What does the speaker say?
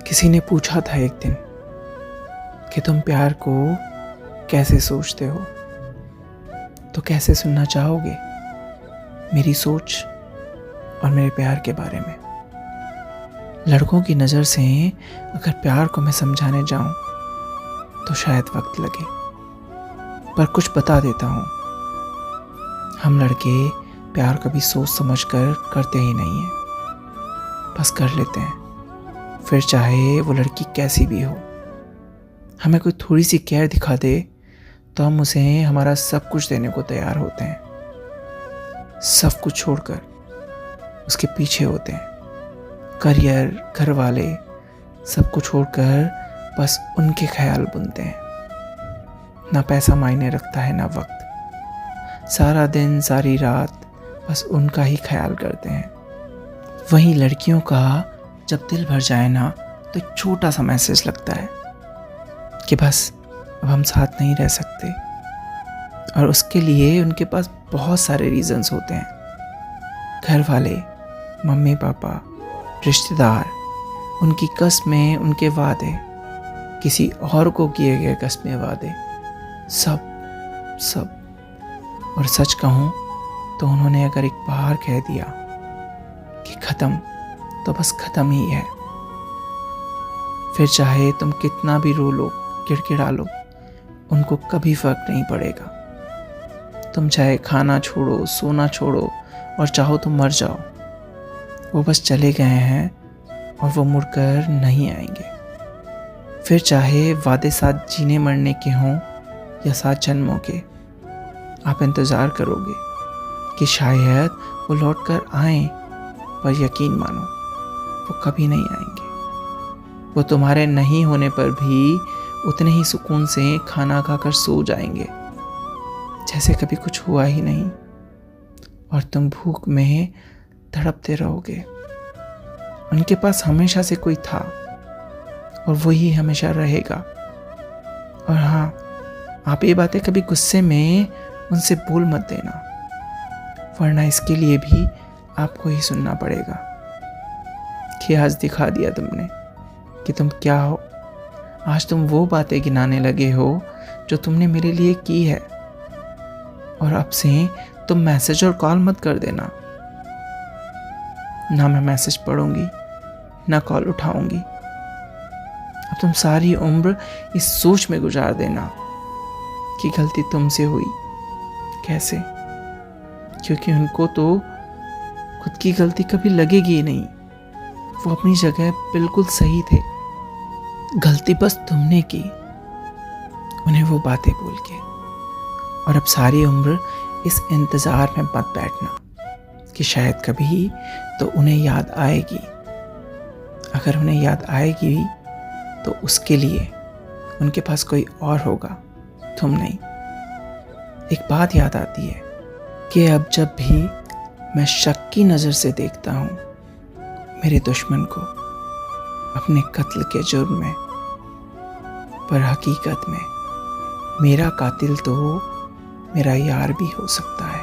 किसी ने पूछा था एक दिन कि तुम प्यार को कैसे सोचते हो, तो कैसे सुनना चाहोगे मेरी सोच और मेरे प्यार के बारे में। लड़कों की नज़र से अगर प्यार को मैं समझाने जाऊं तो शायद वक्त लगे, पर कुछ बता देता हूं। हम लड़के प्यार कभी सोच समझ कर करते ही नहीं हैं, बस कर लेते हैं, फिर चाहे वो लड़की कैसी भी हो। हमें कोई थोड़ी सी केयर दिखा दे तो हम उसे हमारा सब कुछ देने को तैयार होते हैं, सब कुछ छोड़कर उसके पीछे होते हैं। करियर, घर वाले, सब कुछ छोड़कर बस उनके ख्याल बुनते हैं। ना पैसा मायने रखता है ना वक्त, सारा दिन सारी रात बस उनका ही ख्याल करते हैं। वहीं लड़कियों का जब दिल भर जाए ना तो एक छोटा सा मैसेज लगता है कि बस अब हम साथ नहीं रह सकते, और उसके लिए उनके पास बहुत सारे रीजंस होते हैं। घर वाले, मम्मी पापा, रिश्तेदार, उनकी कस्में, उनके वादे, किसी और को किए गए कस्में, वादे, सब। और सच कहूँ तो उन्होंने अगर एक बार कह दिया कि ख़त्म, तो बस ख़त्म ही है। फिर चाहे तुम कितना भी रो लो, किड़किड़ा लो, उनको कभी फर्क नहीं पड़ेगा। तुम चाहे खाना छोड़ो, सोना छोड़ो और चाहो तो मर जाओ, वो बस चले गए हैं और वो मुड़कर नहीं आएंगे। फिर चाहे वादे साथ जीने मरने के हों या 7 जन्मों के, आप इंतज़ार करोगे कि शायद वो लौट कर आएँ, पर यकीन मानो वो कभी नहीं आएंगे। वो तुम्हारे नहीं होने पर भी उतने ही सुकून से खाना खाकर सो जाएंगे जैसे कभी कुछ हुआ ही नहीं, और तुम भूख में तड़पते रहोगे। उनके पास हमेशा से कोई था और वही हमेशा रहेगा। और हाँ, आप ये बातें कभी गुस्से में उनसे बोल मत देना, वरना इसके लिए भी आपको ही सुनना पड़ेगा कि आज दिखा दिया तुमने कि तुम क्या हो। आज तुम वो बातें गिनाने लगे हो जो तुमने मेरे लिए की है, और अब से तुम मैसेज और कॉल मत कर देना। ना मैं मैसेज पढ़ूंगी, ना कॉल उठाऊंगी। अब तुम सारी उम्र इस सोच में गुजार देना कि गलती तुमसे हुई। कैसे? क्योंकि उनको तो खुद की गलती कभी लगेगी ही नहीं। वो अपनी जगह बिल्कुल सही थे। गलती बस तुमने की, उन्हें वो बातें बोल के। और अब सारी उम्र इस इंतज़ार में मत बैठना कि शायद कभी तो उन्हें याद आएगी। अगर उन्हें याद आएगी तो उसके लिए उनके पास कोई और होगा, तुम नहीं। एक बात याद आती है कि अब जब भी मैं शक की नज़र से देखता हूँ मेरे दुश्मन को अपने कत्ल के जुर्म में, पर हकीकत में मेरा कातिल तो मेरा यार भी हो सकता है।